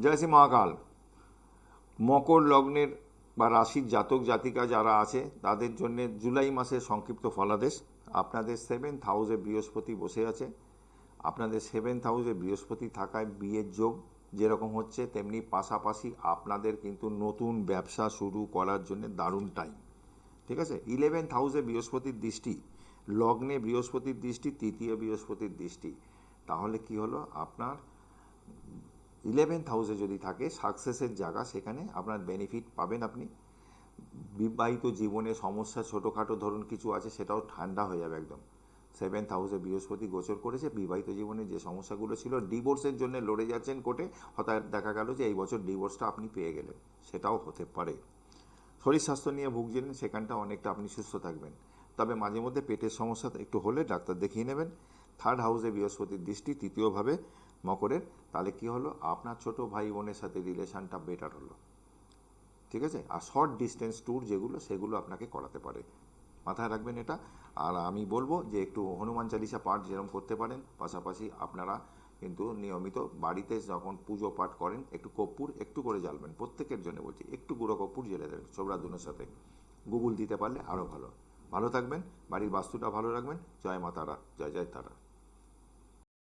জয় শ্রী মহাকাল। মকর লগ্নের বা রাশির জাতক জাতিকা যারা আছে তাদের জন্য জুলাই মাসের সংক্ষিপ্ত ফলাদেশ। আপনাদের 7th হাউসে বৃহস্পতি বসে আছে। আপনাদের 7th হাউসে বৃহস্পতি থাকায় বিয়ের যোগ যেরকম হচ্ছে, তেমনি পাশাপাশি আপনাদের কিন্তু নতুন ব্যবসা শুরু করার জন্য দারুণ টাইম। ঠিক আছে। 11th হাউসে বৃহস্পতির দৃষ্টি, লগ্নে বৃহস্পতির দৃষ্টি, তৃতীয় বৃহস্পতির দৃষ্টি, তাহলে কি হলো, আপনার 11th হাউসে যদি থাকে সাকসেসের জায়গা, সেখানে আপনার বেনিফিট পাবেন আপনি। বিবাহিত জীবনে সমস্যা ছোটোখাটো ধরুন কিছু আছে, সেটাও ঠান্ডা হয়ে যাবে একদম। 7th হাউসে বৃহস্পতি গোচর করেছে, বিবাহিত জীবনে যে সমস্যাগুলো ছিল, ডিভোর্সের জন্য লড়ে যাচ্ছেন কোর্টে, হঠাৎ দেখা গেল যে এই বছর ডিভোর্সটা আপনি পেয়ে গেলেন, সেটাও হতে পারে। শরীর স্বাস্থ্য নিয়ে ভুগছিলেন, সেখানটা অনেকটা আপনি সুস্থ থাকবেন, তবে মাঝে মধ্যে পেটের সমস্যা একটু হলে ডাক্তার দেখিয়ে নেবেন। 3rd হাউসে বৃহস্পতির দৃষ্টি, তৃতীয়ভাবে মকরের, তাহলে কি হলো, আপনার ছোট ভাই বোনের সাথে রিলেশনটা বেটার হলো। ঠিক আছে। আর শর্ট ডিস্টেন্স ট্যুর যেগুলো, সেগুলো আপনাকে করাতে পারে, মাথায় রাখবেন এটা। আর আমি বলবো যে একটু হনুমান চালিসা পাঠ যেরকম করতে পারেন, পাশাপাশি আপনারা কিন্তু নিয়মিত বাড়িতে যখন পুজো পাঠ করেন একটু কর্পূর একটু করে জ্বালবেন, প্রত্যেকের জন্য বলছি, একটু গুঁড়ো কর্পূর জ্বেলে দেবেন সোবরাধুনের সাথে। গুগল দিতে পারলে আরও ভালো। ভালো থাকবেন, বাড়ির বাস্তুটা ভালো রাখবেন। জয় মা তারা, জয় জয় তারা।